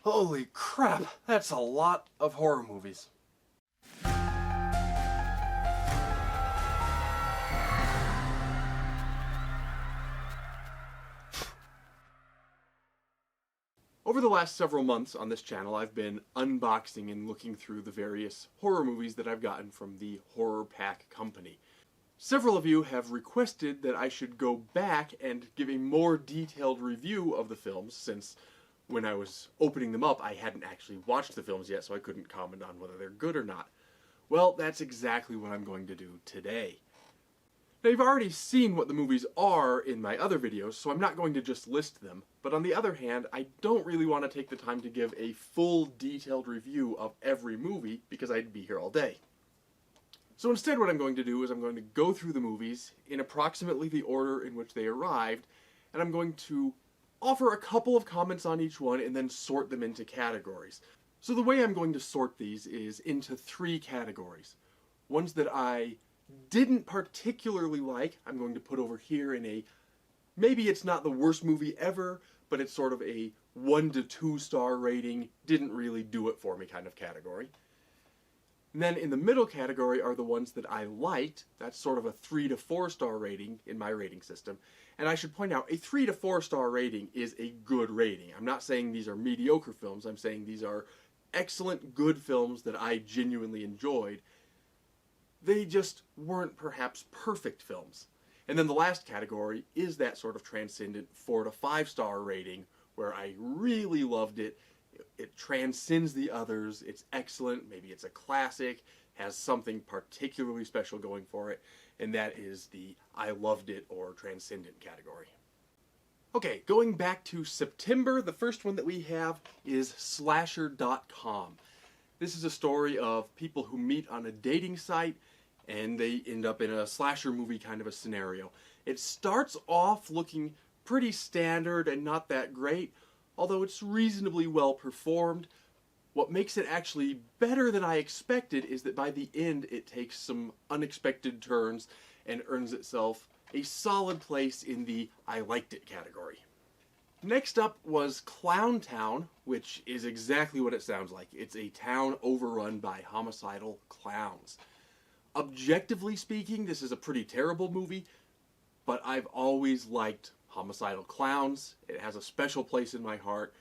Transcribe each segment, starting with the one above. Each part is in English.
Holy crap, that's a lot of horror movies. Over the last several months on this channel, I've been unboxing and looking through the various horror movies that I've gotten from the Horror Pack company. Several of you have requested that I should go back and give a more detailed review of the films, since when I was opening them up I hadn't actually watched the films yet, so I couldn't comment on whether they're good or not. Well, that's exactly what I'm going to do today. Now, you've already seen what the movies are in my other videos, so I'm not going to just list them, but on the other hand, I don't really want to take the time to give a full detailed review of every movie, because I'd be here all day. So instead what I'm going to do is I'm going to go through the movies in approximately the order in which they arrived, and I'm going to offer a couple of comments on each one and then sort them into categories. So the way I'm going to sort these is into three categories. Ones that I didn't particularly like, I'm going to put over here in a, maybe it's not the worst movie ever, but it's sort of a 1 to 2 star rating, didn't really do it for me kind of category. And then in the middle category are the ones that I liked. That's sort of a 3 to 4 star rating in my rating system. And I should point out, a 3 to 4 star rating is a good rating. I'm not saying these are mediocre films, I'm saying these are excellent, good films that I genuinely enjoyed. They just weren't perhaps perfect films. And then the last category is that sort of transcendent 4 to 5 star rating where I really loved it. It transcends the others, it's excellent, maybe it's a classic, has something particularly special going for it, and that is the I loved it or transcendent category. Okay, going back to September, the first one that we have is Slasher.com. This is a story of people who meet on a dating site and they end up in a slasher movie kind of a scenario. It starts off looking pretty standard and not that great, although it's reasonably well performed. What makes it actually better than I expected is that by the end it takes some unexpected turns and earns itself a solid place in the I liked it category. Next up was Clown Town, which is exactly what it sounds like. It's a town overrun by homicidal clowns. Objectively speaking, this is a pretty terrible movie, but I've always liked homicidal clowns. It has a special place in my heart,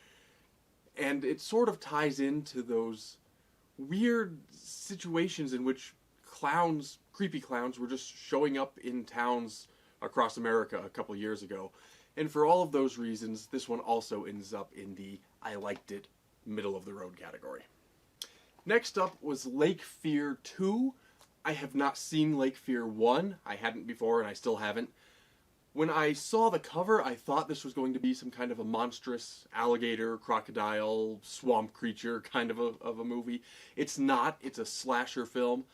and it sort of ties into those weird situations in which clowns, creepy clowns, were just showing up in towns across America a couple years ago. And for all of those reasons, this one also ends up in the I liked it middle of the road category. Next up was Lake Fear 2. I have not seen Lake Fear 1. I hadn't before and I still haven't. When I saw the cover, I thought this was going to be some kind of a monstrous alligator, crocodile, swamp creature kind of a movie. It's not. It's a slasher film.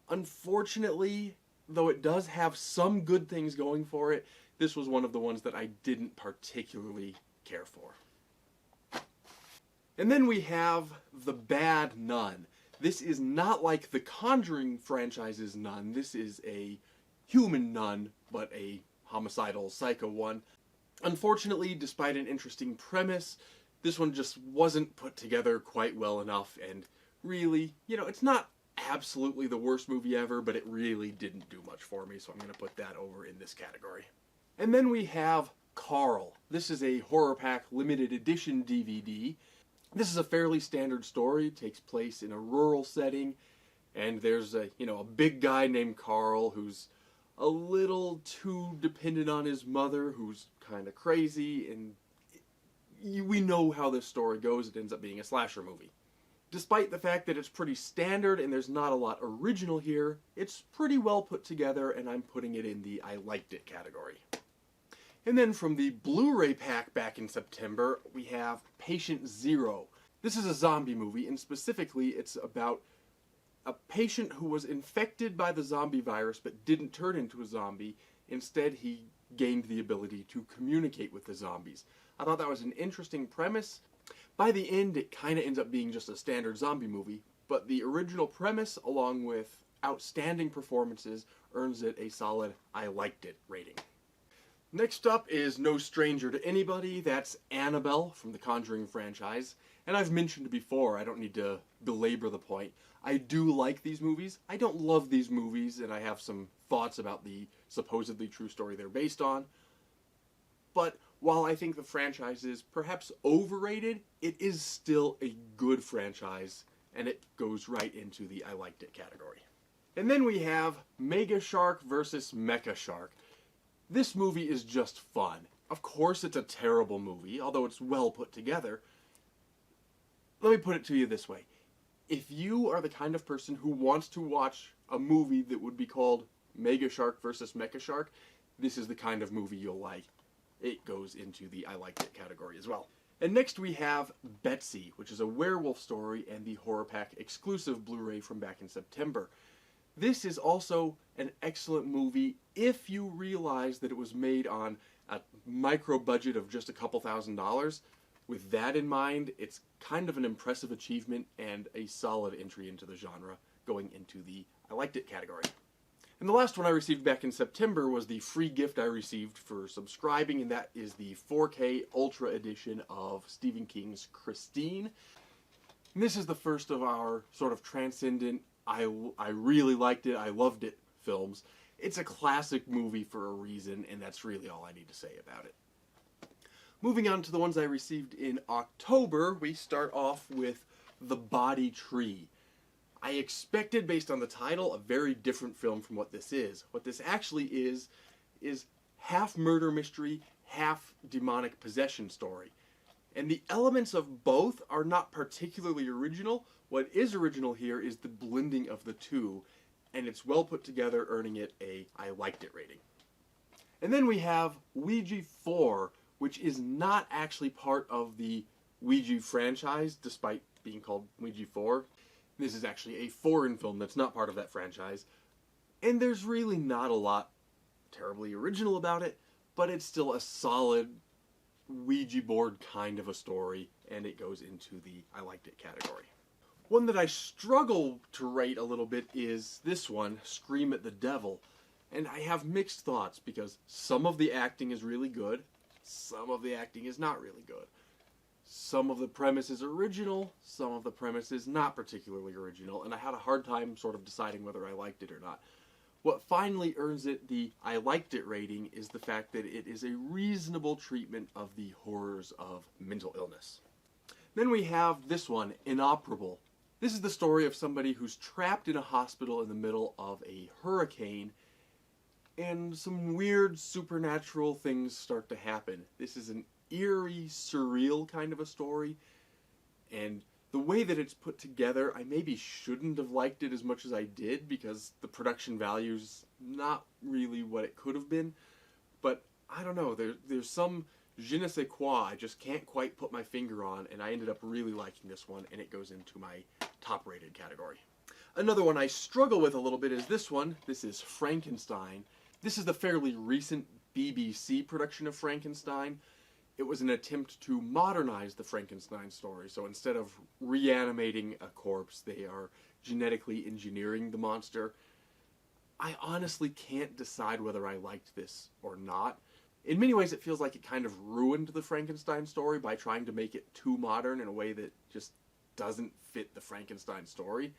Unfortunately, though it does have some good things going for it, this was one of the ones that I didn't particularly care for. And then we have The Bad Nun. This is not like the Conjuring franchise's nun. This is a human nun, but a homicidal psycho one. Unfortunately, despite an interesting premise, this one just wasn't put together quite well enough, and really, it's not absolutely the worst movie ever, but it really didn't do much for me, so I'm going to put that over in this category. And then we have Carl. This is a Horror Pack limited edition DVD. This is a fairly standard story. It takes place in a rural setting, and there's a big guy named Carl who's a little too dependent on his mother, who's kind of crazy, and we know how this story goes. It ends up being a slasher movie. Despite the fact that it's pretty standard and there's not a lot original here, it's pretty well put together, and I'm putting it in the I liked it category. And then from the Blu-ray pack back in September, we have Patient Zero. This is a zombie movie, and specifically it's about a patient who was infected by the zombie virus but didn't turn into a zombie. Instead, he gained the ability to communicate with the zombies. I thought that was an interesting premise. By the end, it kind of ends up being just a standard zombie movie, but the original premise, along with outstanding performances, earns it a solid I liked it rating. Next up is no stranger to anybody. That's Annabelle from the Conjuring franchise. And I've mentioned before, I don't need to belabor the point. I do like these movies. I don't love these movies, and I have some thoughts about the supposedly true story they're based on. But while I think the franchise is perhaps overrated, it is still a good franchise, and it goes right into the I liked it category. And then we have Mega Shark versus Mecha Shark. This movie is just fun. Of course it's a terrible movie, although it's well put together. Let me put it to you this way. If you are the kind of person who wants to watch a movie that would be called Mega Shark versus Mecha Shark, this is the kind of movie you'll like. It goes into the I liked it category as well. And next we have Betsy, which is a werewolf story and the Horror Pack exclusive Blu-ray from back in September. This is also an excellent movie if you realize that it was made on a micro budget of just a couple $1,000s. With that in mind, it's kind of an impressive achievement and a solid entry into the genre, going into the I liked it category. And the last one I received back in September was the free gift I received for subscribing, and that is the 4K Ultra Edition of Stephen King's Christine. And this is the first of our sort of transcendent, I really liked it, I loved it films. It's a classic movie for a reason, and that's really all I need to say about it. Moving on to the ones I received in October, we start off with The Body Tree. I expected, based on the title, a very different film from what this is. What this actually is half murder mystery, half demonic possession story. And the elements of both are not particularly original. What is original here is the blending of the two, and it's well put together, earning it a I liked it rating. And then we have Ouija 4, which is not actually part of the Ouija franchise, despite being called Ouija 4. This is actually a foreign film that's not part of that franchise. And there's really not a lot terribly original about it, but it's still a solid Ouija board kind of a story, and it goes into the I liked it category. One that I struggle to rate a little bit is this one, Scream at the Devil. And I have mixed thoughts, because some of the acting is really good, some of the acting is not really good. Some of the premise is original, some of the premise is not particularly original, and I had a hard time sort of deciding whether I liked it or not. What finally earns it the I liked it rating is the fact that it is a reasonable treatment of the horrors of mental illness. Then we have this one, Inoperable. This is the story of somebody who's trapped in a hospital in the middle of a hurricane, and some weird supernatural things start to happen. This is an eerie, surreal kind of a story, and the way that it's put together, I maybe shouldn't have liked it as much as I did, because the production value's not really what it could have been, but I don't know, there's some je ne sais quoi I just can't quite put my finger on, and I ended up really liking this one, and it goes into my top rated category. Another one I struggle with a little bit is this one. This is Frankenstein. This is the fairly recent BBC production of Frankenstein. It was an attempt to modernize the Frankenstein story. So instead of reanimating a corpse, they are genetically engineering the monster. I honestly can't decide whether I liked this or not. In many ways, it feels like it kind of ruined the Frankenstein story by trying to make it too modern in a way that just doesn't fit the Frankenstein story.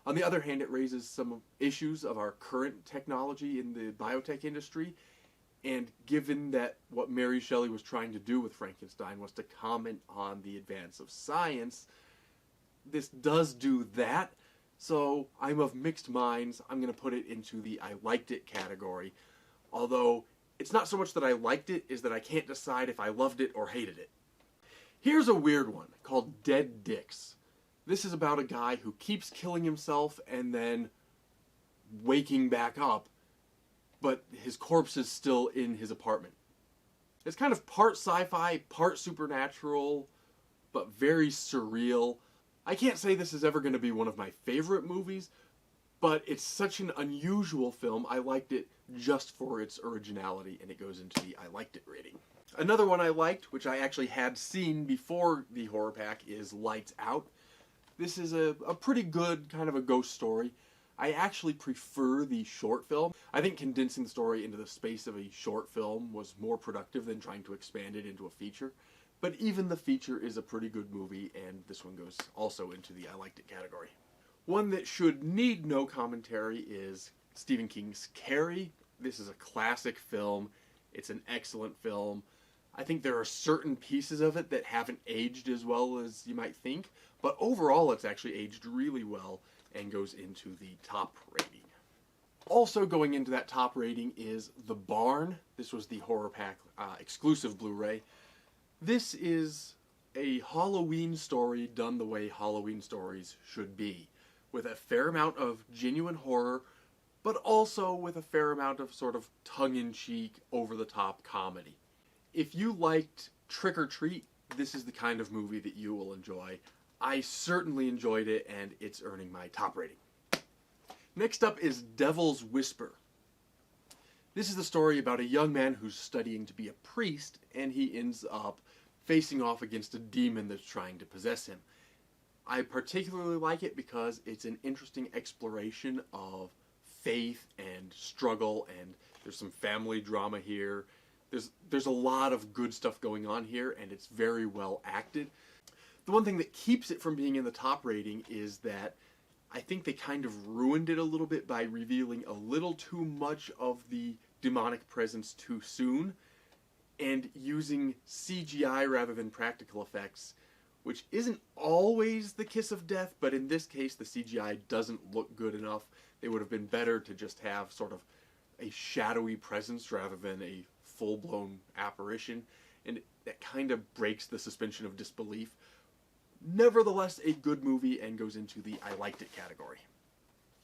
On the other hand, it raises some issues of our current technology in the biotech industry, and given that what Mary Shelley was trying to do with Frankenstein was to comment on the advance of science, this does do that, so I'm of mixed minds. I'm going to put it into the I liked it category, although it's not so much that I liked it, is that I can't decide if I loved it or hated it. Here's a weird one called Dead Dicks. This is about a guy who keeps killing himself and then waking back up, but his corpse is still in his apartment. It's kind of part sci-fi, part supernatural, but very surreal. I can't say this is ever going to be one of my favorite movies, but it's such an unusual film, I liked it just for its originality, and it goes into the I liked it rating. Another one I liked, which I actually had seen before the horror pack, is Lights Out. This is a pretty good kind of a ghost story. I actually prefer the short film. I think condensing the story into the space of a short film was more productive than trying to expand it into a feature. But even the feature is a pretty good movie, and this one goes also into the I liked it category. One that should need no commentary is Stephen King's Carrie. This is a classic film. It's an excellent film. I think there are certain pieces of it that haven't aged as well as you might think, but overall it's actually aged really well and goes into the top rating. Also going into that top rating is The Barn. This was the Horror Pack exclusive Blu-ray. This is a Halloween story done the way Halloween stories should be, with a fair amount of genuine horror, but also with a fair amount of sort of tongue-in-cheek, over-the-top comedy. If you liked Trick or Treat, this is the kind of movie that you will enjoy. I certainly enjoyed it, and it's earning my top rating. Next up is Devil's Whisper. This is the story about a young man who's studying to be a priest, and he ends up facing off against a demon that's trying to possess him. I particularly like it because it's an interesting exploration of faith and struggle, and there's some family drama here. There's a lot of good stuff going on here, and it's very well acted. The one thing that keeps it from being in the top rating is that I think they kind of ruined it a little bit by revealing a little too much of the demonic presence too soon, and using CGI rather than practical effects, which isn't always the kiss of death, but in this case the CGI doesn't look good enough. It would have been better to just have sort of a shadowy presence rather than a full-blown apparition, and that kind of breaks the suspension of disbelief. Nevertheless, a good movie and goes into the I liked it category.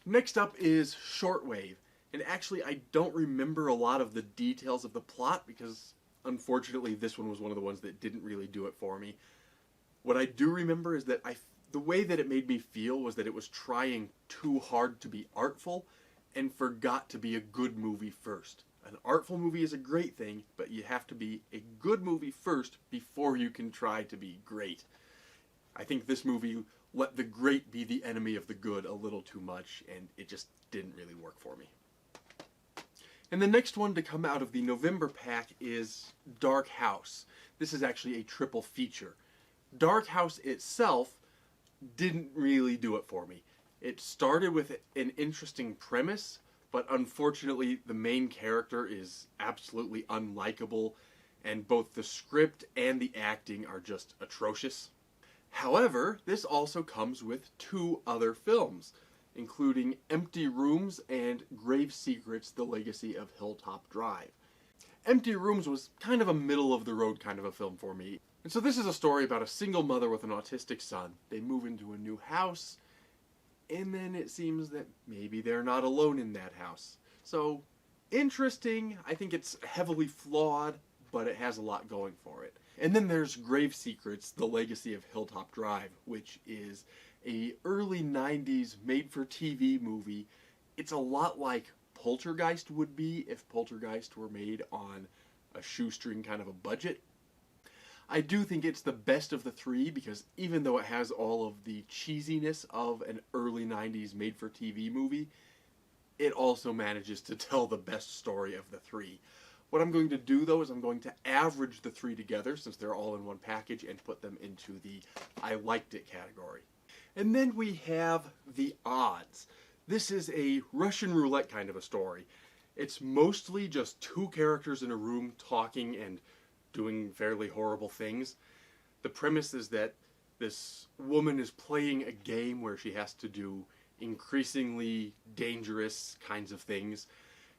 Next up is Shortwave, and actually I don't remember a lot of the details of the plot because unfortunately this one was one of the ones that didn't really do it for me. What I do remember is that the way that it made me feel was that it was trying too hard to be artful and forgot to be a good movie first. An artful movie is a great thing, but you have to be a good movie first before you can try to be great. I think this movie let the great be the enemy of the good a little too much, and it just didn't really work for me. And the next one to come out of the November pack is Dark House. This is actually a triple feature. Dark House itself didn't really do it for me. It started with an interesting premise, but unfortunately the main character is absolutely unlikable, and both the script and the acting are just atrocious. However, this also comes with two other films, including Empty Rooms and Grave Secrets: The Legacy of Hilltop Drive. Empty Rooms was kind of a middle-of-the-road kind of a film for me. And so this is a story about a single mother with an autistic son. They move into a new house, and then it seems that maybe they're not alone in that house. So, interesting. I think it's heavily flawed, but it has a lot going for it. And then there's Grave Secrets: The Legacy of Hilltop Drive, which is a early 90s made-for-TV movie. It's a lot like Poltergeist would be if Poltergeist were made on a shoestring kind of a budget. I do think it's the best of the three because even though it has all of the cheesiness of an early 90s made-for-TV movie, it also manages to tell the best story of the three. What I'm going to do, though, is I'm going to average the three together, since they're all in one package, and put them into the I liked it category. And then we have The Odds. This is a Russian roulette kind of a story. It's mostly just two characters in a room talking and doing fairly horrible things. The premise is that this woman is playing a game where she has to do increasingly dangerous kinds of things,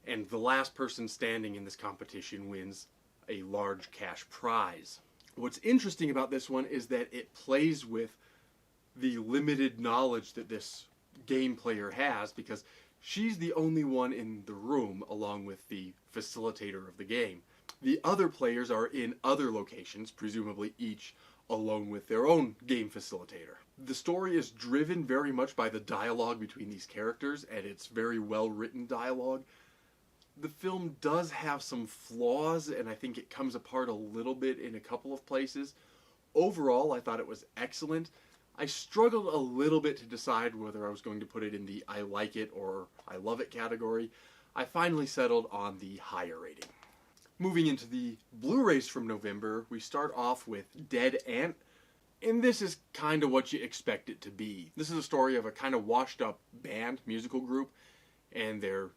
and the last person standing in this competition wins a large cash prize. What's interesting about this one is that it plays with the limited knowledge that this game player has, because she's the only one in the room along with the facilitator of the game. The other players are in other locations, presumably each alone with their own game facilitator. The story is driven very much by the dialogue between these characters, and it's very well written dialogue. The film does have some flaws, and I think it comes apart a little bit in a couple of places. Overall, I thought it was excellent. I struggled a little bit to decide whether I was going to put it in the I like it or I love it category. I finally settled on the higher rating. Moving into the Blu-rays from November, we start off with Dead Ant, and this is kind of what you expect it to be. This is a story of a kind of washed up band, musical group, and they're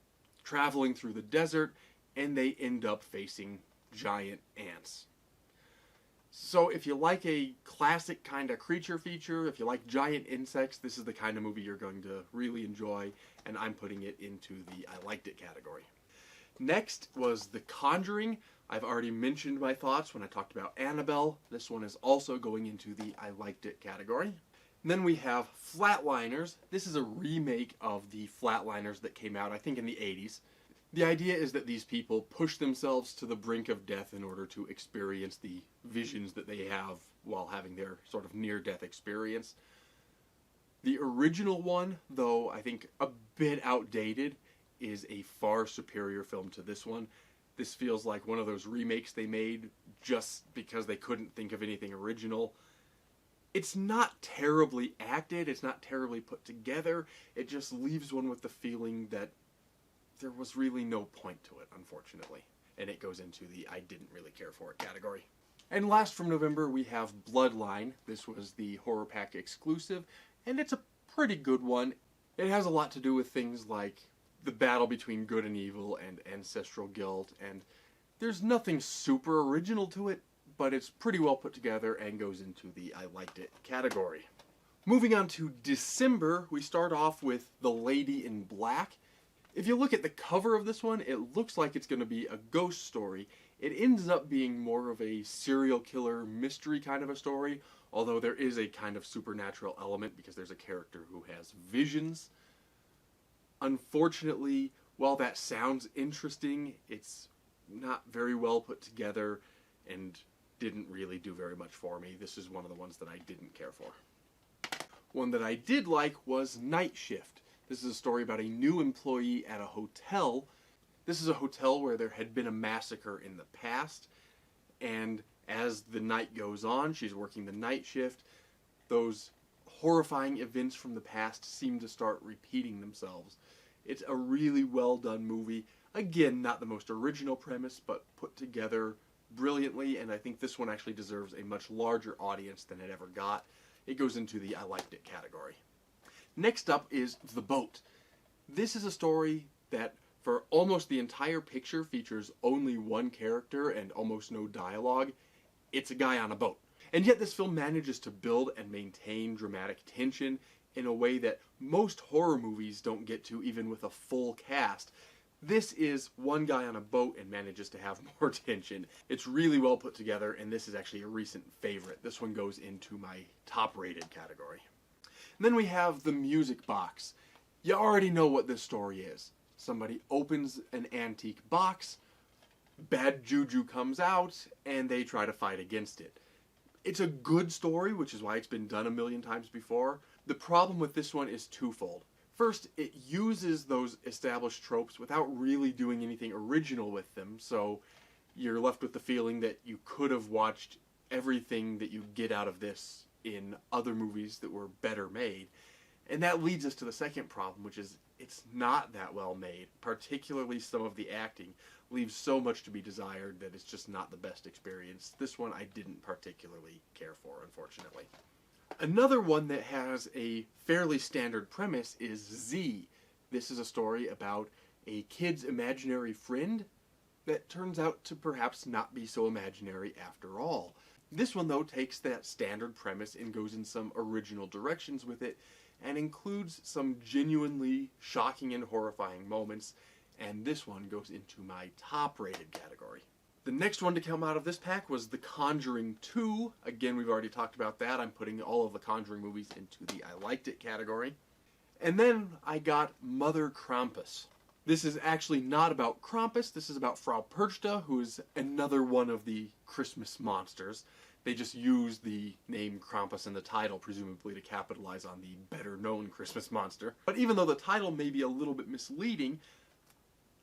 traveling through the desert, and they end up facing giant ants. So if you like a classic kind of creature feature, if you like giant insects, this is the kind of movie you're going to really enjoy, and I'm putting it into the I liked it category. Next was The Conjuring. I've already mentioned my thoughts when I talked about Annabelle. This one is also going into the I liked it category. And then we have Flatliners. This is a remake of the Flatliners that came out, I think, in the 80s. The idea is that these people push themselves to the brink of death in order to experience the visions that they have while having their sort of near-death experience. The original one, though I think a bit outdated, is a far superior film to this one. This feels like one of those remakes they made just because they couldn't think of anything original. It's not terribly acted, it's not terribly put together, it just leaves one with the feeling that there was really no point to it, unfortunately. And it goes into the I didn't really care for it category. And last from November, we have Bloodline. This was the Horror Pack exclusive, and it's a pretty good one. It has a lot to do with things like the battle between good and evil and ancestral guilt, and there's nothing super original to it, but it's pretty well put together and goes into the I liked it category. Moving on to December, we start off with The Lady in Black. If you look at the cover of this one, it looks like it's going to be a ghost story. It ends up being more of a serial killer mystery kind of a story, although there is a kind of supernatural element because there's a character who has visions. Unfortunately, while that sounds interesting, it's not very well put together and didn't really do very much for me. This is one of the ones that I didn't care for. One that I did like was Night Shift. This is a story about a new employee at a hotel. This is a hotel where there had been a massacre in the past, and as the night goes on, she's working the night shift, those horrifying events from the past seem to start repeating themselves. It's a really well done movie. Again, not the most original premise, but put together brilliantly, and I think this one actually deserves a much larger audience than it ever got. It goes into the I liked it category. Next up is The Boat. This is a story that for almost the entire picture features only one character and almost no dialogue. It's a guy on a boat. And yet this film manages to build and maintain dramatic tension in a way that most horror movies don't get to, even with a full cast. This is one guy on a boat and manages to have more tension. It's really well put together, and this is actually a recent favorite. This one goes into my top rated category. And then we have The Music Box. You already know what this story is. Somebody opens an antique box, bad juju comes out, and they try to fight against it. It's a good story, which is why it's been done a million times before. The problem with this one is twofold. First, it uses those established tropes without really doing anything original with them, so you're left with the feeling that you could have watched everything that you get out of this in other movies that were better made. And that leads us to the second problem, which is it's not that well made. Particularly some of the acting leaves so much to be desired that it's just not the best experience. This one I didn't particularly care for, unfortunately. Another one that has a fairly standard premise is Z. This is a story about a kid's imaginary friend that turns out to perhaps not be so imaginary after all. This one, though, takes that standard premise and goes in some original directions with it, and includes some genuinely shocking and horrifying moments, and this one goes into my top-rated category. The next one to come out of this pack was The Conjuring 2. Again, we've already talked about that. I'm putting all of the Conjuring movies into the I liked it category. And then I got Mother Krampus. This is actually not about Krampus, this is about Frau Perchta, who is another one of the Christmas monsters. They just used the name Krampus in the title, presumably to capitalize on the better-known Christmas monster. But even though the title may be a little bit misleading,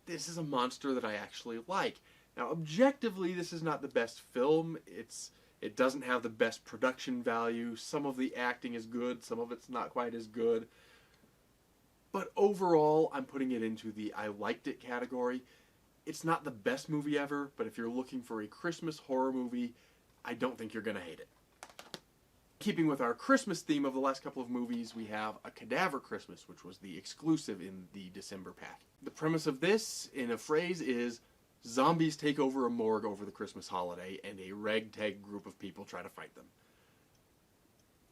this is a monster that I actually like. Now, objectively, this is not the best film. It's It doesn't have the best production value. Some of the acting is good, some of it's not quite as good. But overall, I'm putting it into the I liked it category. It's not the best movie ever, but if you're looking for a Christmas horror movie, I don't think you're going to hate it. Keeping with our Christmas theme of the last couple of movies, we have A Cadaver Christmas, which was the exclusive in the December pack. The premise of this, in a phrase, is zombies take over a morgue over the Christmas holiday, and a ragtag group of people try to fight them.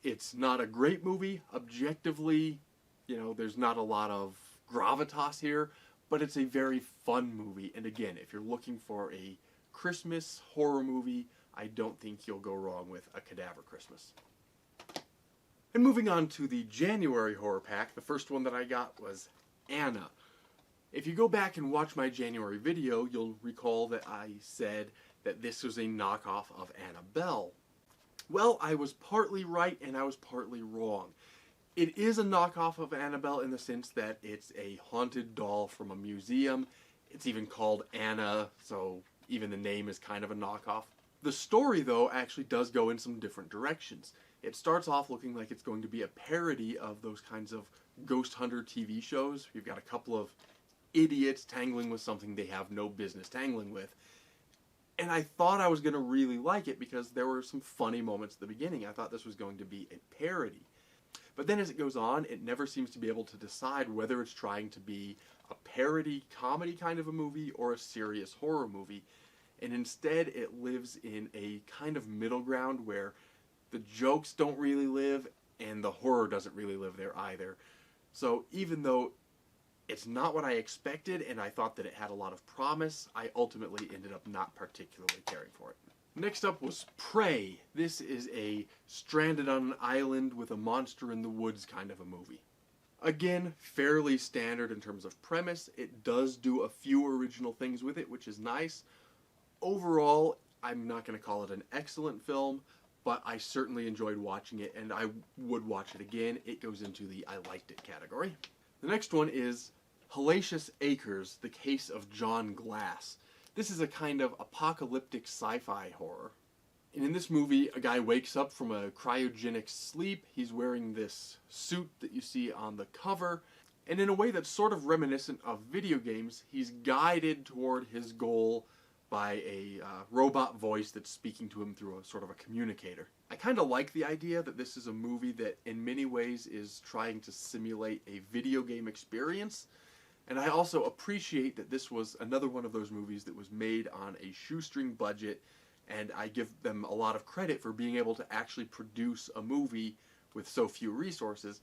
It's not a great movie. Objectively, there's not a lot of gravitas here, but it's a very fun movie. And again, if you're looking for a Christmas horror movie, I don't think you'll go wrong with A Cadaver Christmas. And moving on to the January horror pack, the first one that I got was Anna. If you go back and watch my January video, you'll recall that I said that this was a knockoff of Annabelle. Well, I was partly right and I was partly wrong. It is a knockoff of Annabelle in the sense that it's a haunted doll from a museum. It's even called Anna, so even the name is kind of a knockoff. The story, though, actually does go in some different directions. It starts off looking like it's going to be a parody of those kinds of ghost hunter TV shows. You've got a couple of idiots tangling with something they have no business tangling with. And I thought I was going to really like it because there were some funny moments at the beginning. I thought this was going to be a parody. But then as it goes on, it never seems to be able to decide whether it's trying to be a parody comedy kind of a movie or a serious horror movie. And instead it lives in a kind of middle ground where the jokes don't really live and the horror doesn't really live there either. So even though it's not what I expected and I thought that it had a lot of promise, I ultimately ended up not particularly caring for it. Next up was Prey. This is a stranded on an island with a monster in the woods kind of a movie. Again, fairly standard in terms of premise. It does do a few original things with it, which is nice. Overall, I'm not going to call it an excellent film, but I certainly enjoyed watching it, and I would watch it again. It goes into the I liked it category. The next one is Hellacious Acres, The Case of John Glass. This is a kind of apocalyptic sci-fi horror. And in this movie, a guy wakes up from a cryogenic sleep. He's wearing this suit that you see on the cover. And in a way that's sort of reminiscent of video games, he's guided toward his goal by a robot voice that's speaking to him through a sort of a communicator. I kind of like the idea that this is a movie that in many ways is trying to simulate a video game experience. And I also appreciate that this was another one of those movies that was made on a shoestring budget, and I give them a lot of credit for being able to actually produce a movie with so few resources.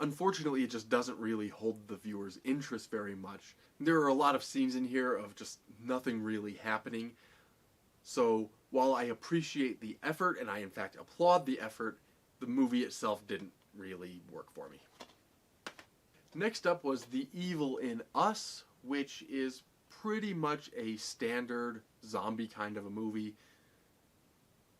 Unfortunately, it just doesn't really hold the viewer's interest very much. There are a lot of scenes in here of just nothing really happening. So while I appreciate the effort, and I in fact applaud the effort, the movie itself didn't really work for me. Next up was The Evil in Us, which is pretty much a standard zombie kind of a movie.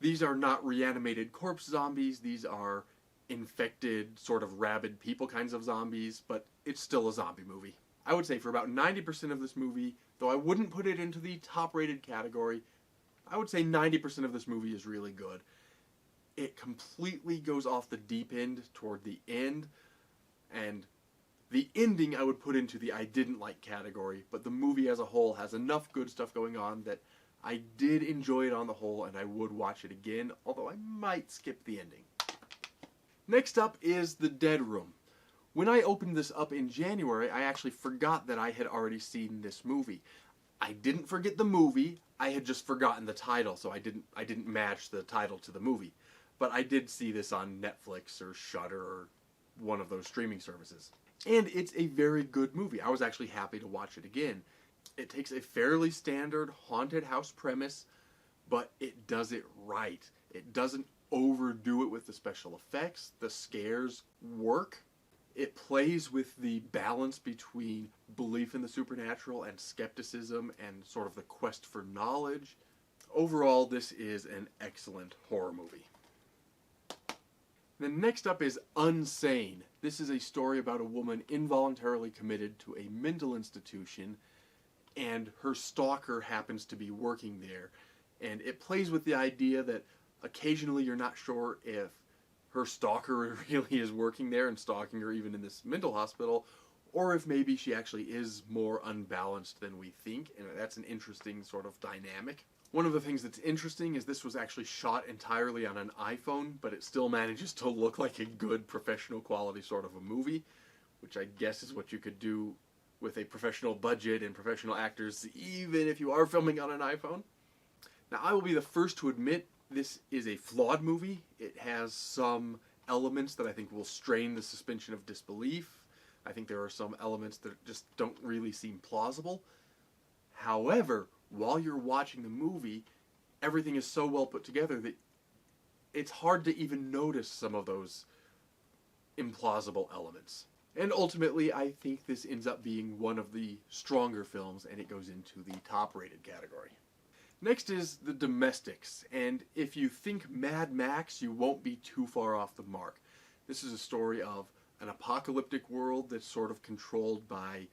These are not reanimated corpse zombies, these are infected, sort of rabid people kinds of zombies, but it's still a zombie movie. I would say for about 90% of this movie, though I wouldn't put it into the top rated category, I would say 90% of this movie is really good. It completely goes off the deep end toward the end, and the ending I would put into the I didn't like category, but the movie as a whole has enough good stuff going on that I did enjoy it on the whole, and I would watch it again, although I might skip the ending. Next up is The Dead Room. When I opened this up in January, I actually forgot that I had already seen this movie. I didn't forget the movie, I had just forgotten the title, so I didn't match the title to the movie. But I did see this on Netflix or Shudder or one of those streaming services. And it's a very good movie. I was actually happy to watch it again. It takes a fairly standard haunted house premise, but it does it right. It doesn't overdo it with the special effects. The scares work. It plays with the balance between belief in the supernatural and skepticism and sort of the quest for knowledge. Overall, this is an excellent horror movie. Then next up is Unsane. This is a story about a woman involuntarily committed to a mental institution, and her stalker happens to be working there. And it plays with the idea that Occasionally you're not sure if her stalker really is working there and stalking her even in this mental hospital, or if maybe she actually is more unbalanced than we think, and that's an interesting sort of dynamic. One of the things that's interesting is this was actually shot entirely on an iPhone, but it still manages to look like a good professional quality sort of a movie, which I guess is what you could do with a professional budget and professional actors, even if you are filming on an iPhone. Now, I will be the first to admit this is a flawed movie. It has some elements that I think will strain the suspension of disbelief. I think there are some elements that just don't really seem plausible. However, while you're watching the movie, everything is so well put together that it's hard to even notice some of those implausible elements. And ultimately, I think this ends up being one of the stronger films, and it goes into the top-rated category. Next is The Domestics, and if you think Mad Max, you won't be too far off the mark. This is a story of an apocalyptic world that's sort of controlled by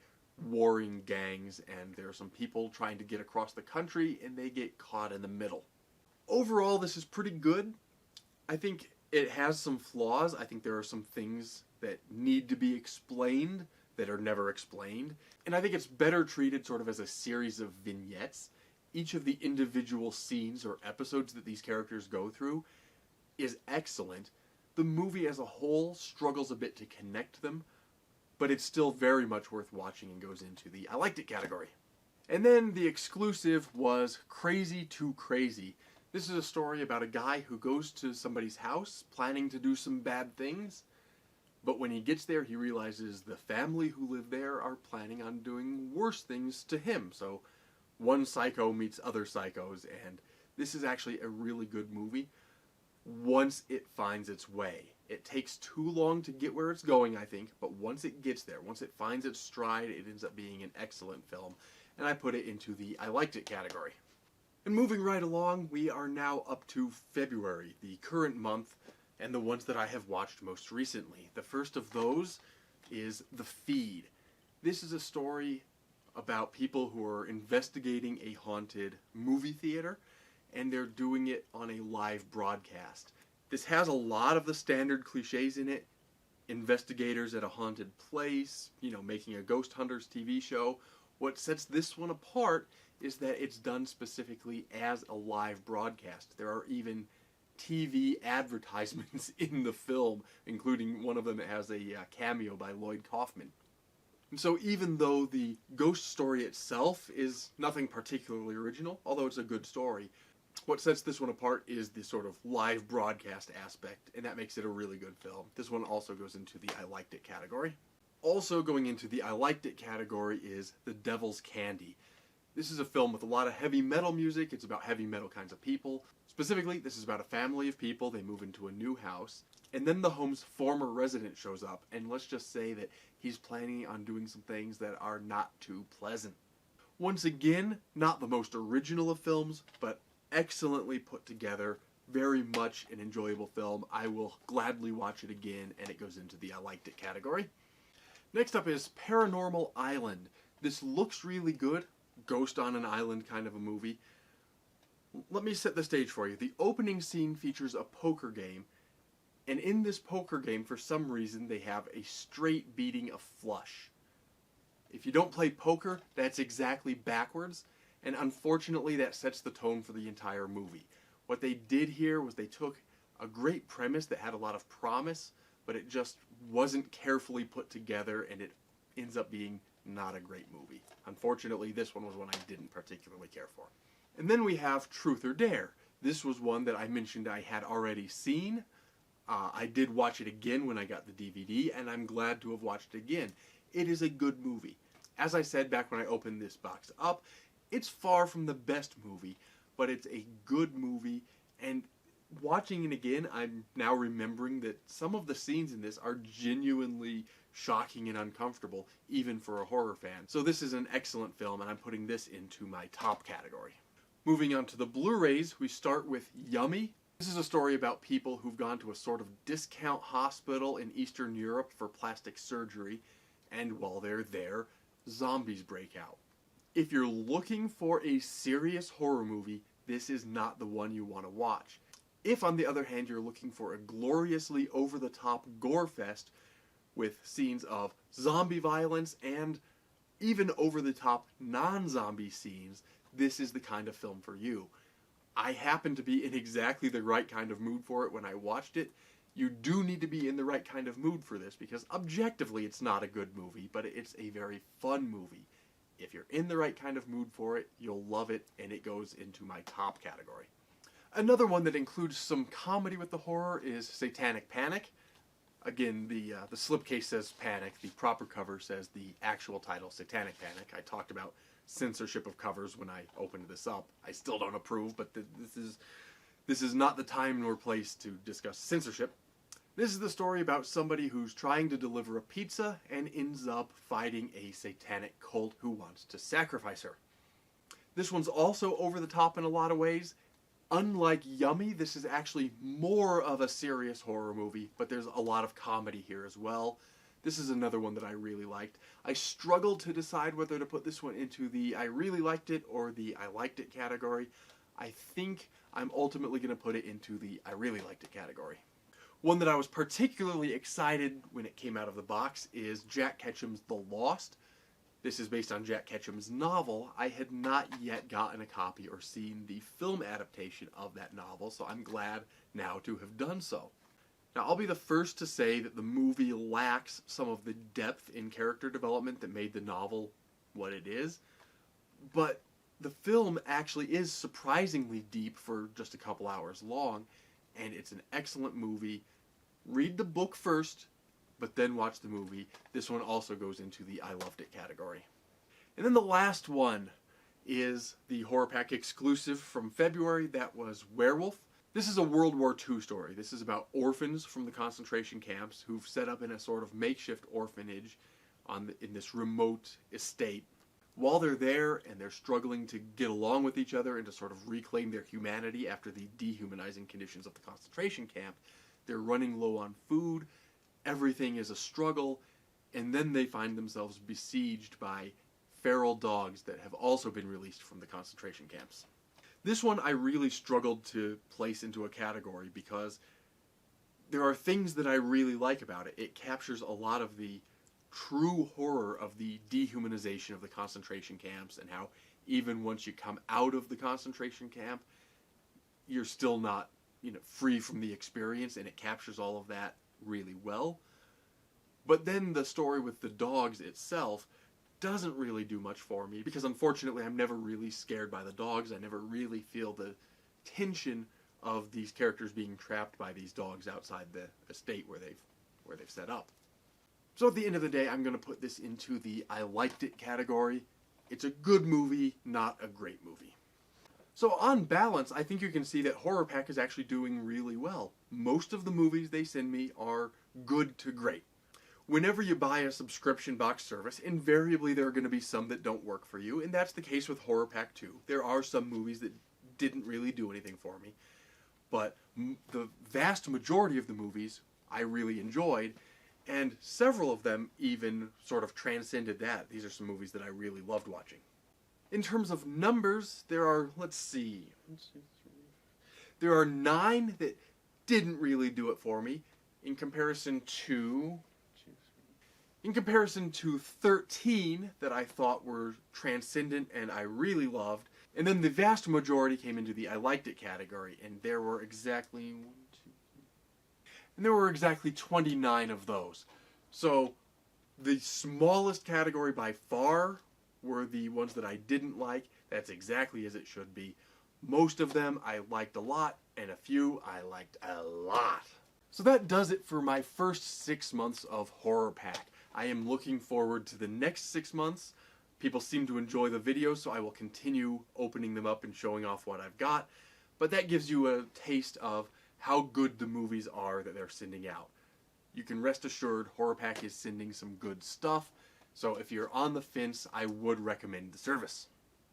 warring gangs, and there are some people trying to get across the country, and they get caught in the middle. Overall, this is pretty good. I think it has some flaws. I think there are some things that need to be explained that are never explained, and I think it's better treated sort of as a series of vignettes. Each of the individual scenes or episodes that these characters go through is excellent. The movie as a whole struggles a bit to connect them, but it's still very much worth watching and goes into the I liked it category. And then the exclusive was Crazy Too Crazy. This is a story about a guy who goes to somebody's house planning to do some bad things, but when he gets there he realizes the family who live there are planning on doing worse things to him. So one psycho meets other psychos, and this is actually a really good movie once it finds its way. It takes too long to get where it's going, I think, but once it gets there, once it finds its stride, it ends up being an excellent film, and I put it into the I liked it category. And moving right along, we are now up to February, the current month, and the ones that I have watched most recently. The first of those is The Feed. This is a story about people who are investigating a haunted movie theater, and they're doing it on a live broadcast. This has a lot of the standard cliches in it. Investigators at a haunted place, making a ghost hunters TV show. What sets this one apart is that it's done specifically as a live broadcast. There are even TV advertisements in the film, including one of them that has a cameo by Lloyd Kaufman. And so even though the ghost story itself is nothing particularly original, although it's a good story, what sets this one apart is the sort of live broadcast aspect, and that makes it a really good film. This one also goes into the I liked it category. Also going into the I liked it category is The Devil's Candy. This is a film with a lot of heavy metal music. It's about heavy metal kinds of people. Specifically, this is about a family of people. They move into a new house, and then the home's former resident shows up, and let's just say that he's planning on doing some things that are not too pleasant. Once again, not the most original of films, but excellently put together, very much an enjoyable film. I will gladly watch it again, and it goes into the I liked it category. Next up is Paranormal Island. This looks really good, ghost on an island kind of a movie. Let me set the stage for you. The opening scene features a poker game, and in this poker game, for some reason, they have a straight beating of flush. If you don't play poker, that's exactly backwards, and unfortunately that sets the tone for the entire movie. What they did here was they took a great premise that had a lot of promise, but it just wasn't carefully put together, and it ends up being not a great movie. Unfortunately, this one was one I didn't particularly care for. And then we have Truth or Dare. This was one that I mentioned I had already seen. I did watch it again when I got the DVD, and I'm glad to have watched it again. It is a good movie. As I said back when I opened this box up, it's far from the best movie, but it's a good movie, and watching it again, I'm now remembering that some of the scenes in this are genuinely shocking and uncomfortable, even for a horror fan. So this is an excellent film, and I'm putting this into my top category. Moving on to the Blu-rays, we start with Yummy. This is a story about people who've gone to a sort of discount hospital in Eastern Europe for plastic surgery, and while they're there, zombies break out. If you're looking for a serious horror movie, this is not the one you want to watch. If, on the other hand, you're looking for a gloriously over-the-top gore fest with scenes of zombie violence and even over-the-top non-zombie scenes, this is the kind of film for you. I happen to be in exactly the right kind of mood for it when I watched it. You do need to be in the right kind of mood for this, because objectively it's not a good movie, but it's a very fun movie. If you're in the right kind of mood for it, you'll love it, and it goes into my top category. Another one that includes some comedy with the horror is Satanic Panic. Again, the slipcase says Panic, the proper cover says the actual title, Satanic Panic. I talked about censorship of covers when I opened this up. I still don't approve, but this is not the time nor place to discuss censorship. This is the story about somebody who's trying to deliver a pizza and ends up fighting a satanic cult who wants to sacrifice her. This one's also over the top in a lot of ways. Unlike Yummy, this is actually more of a serious horror movie, but there's a lot of comedy here as well. This is another one that I really liked. I struggled to decide whether to put this one into the I really liked it or the I liked it category. I think I'm ultimately going to put it into the I really liked it category. One that I was particularly excited when it came out of the box is Jack Ketchum's The Lost. This is based on Jack Ketchum's novel. I had not yet gotten a copy or seen the film adaptation of that novel, so I'm glad now to have done so. Now, I'll be the first to say that the movie lacks some of the depth in character development that made the novel what it is, but the film actually is surprisingly deep for just a couple hours long, and it's an excellent movie. Read the book first, but then watch the movie. This one also goes into the I loved it category. And then the last one is the Horror Pack exclusive from February. That was Werewolf. This is a World War II story. This is about orphans from the concentration camps who've set up in a sort of makeshift orphanage in this remote estate. While they're there and they're struggling to get along with each other and to sort of reclaim their humanity after the dehumanizing conditions of the concentration camp, they're running low on food, everything is a struggle, and then they find themselves besieged by feral dogs that have also been released from the concentration camps. This one I really struggled to place into a category because there are things that I really like about it. It captures a lot of the true horror of the dehumanization of the concentration camps and how even once you come out of the concentration camp, you're still not, free from the experience, and it captures all of that really well. But then the story with the dogs itself doesn't really do much for me because unfortunately I'm never really scared by the dogs. I never really feel the tension of these characters being trapped by these dogs outside the estate where they've set up. So at the end of the day, I'm going to put this into the I liked it category. It's a good movie, not a great movie. So on balance, I think you can see that Horror Pack is actually doing really well. Most of the movies they send me are good to great. Whenever you buy a subscription box service, invariably there are going to be some that don't work for you, and that's the case with Horror Pack 2. There are some movies that didn't really do anything for me, but the vast majority of the movies I really enjoyed, and several of them even sort of transcended that. These are some movies that I really loved watching. In terms of numbers, there are, there are 9 that didn't really do it for me in comparison to 13 that I thought were transcendent and I really loved. And then the vast majority came into the I liked it category, and there were exactly 29 of those. So the smallest category by far were the ones that I didn't like. That's exactly as it should be. Most of them I liked a lot, and a few I liked a lot. So that does it for my first 6 months of Horror Pack. I am looking forward to the next 6 months. People seem to enjoy the videos, so I will continue opening them up and showing off what I've got. But that gives you a taste of how good the movies are that they're sending out. You can rest assured Horror Pack is sending some good stuff. So if you're on the fence, I would recommend the service.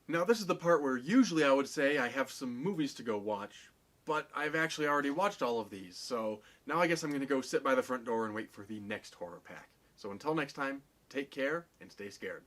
Now this is the part where usually I would say I have some movies to go watch, but I've actually already watched all of these, so now I guess I'm going to go sit by the front door and wait for the next Horror Pack. So until next time, take care and stay scared.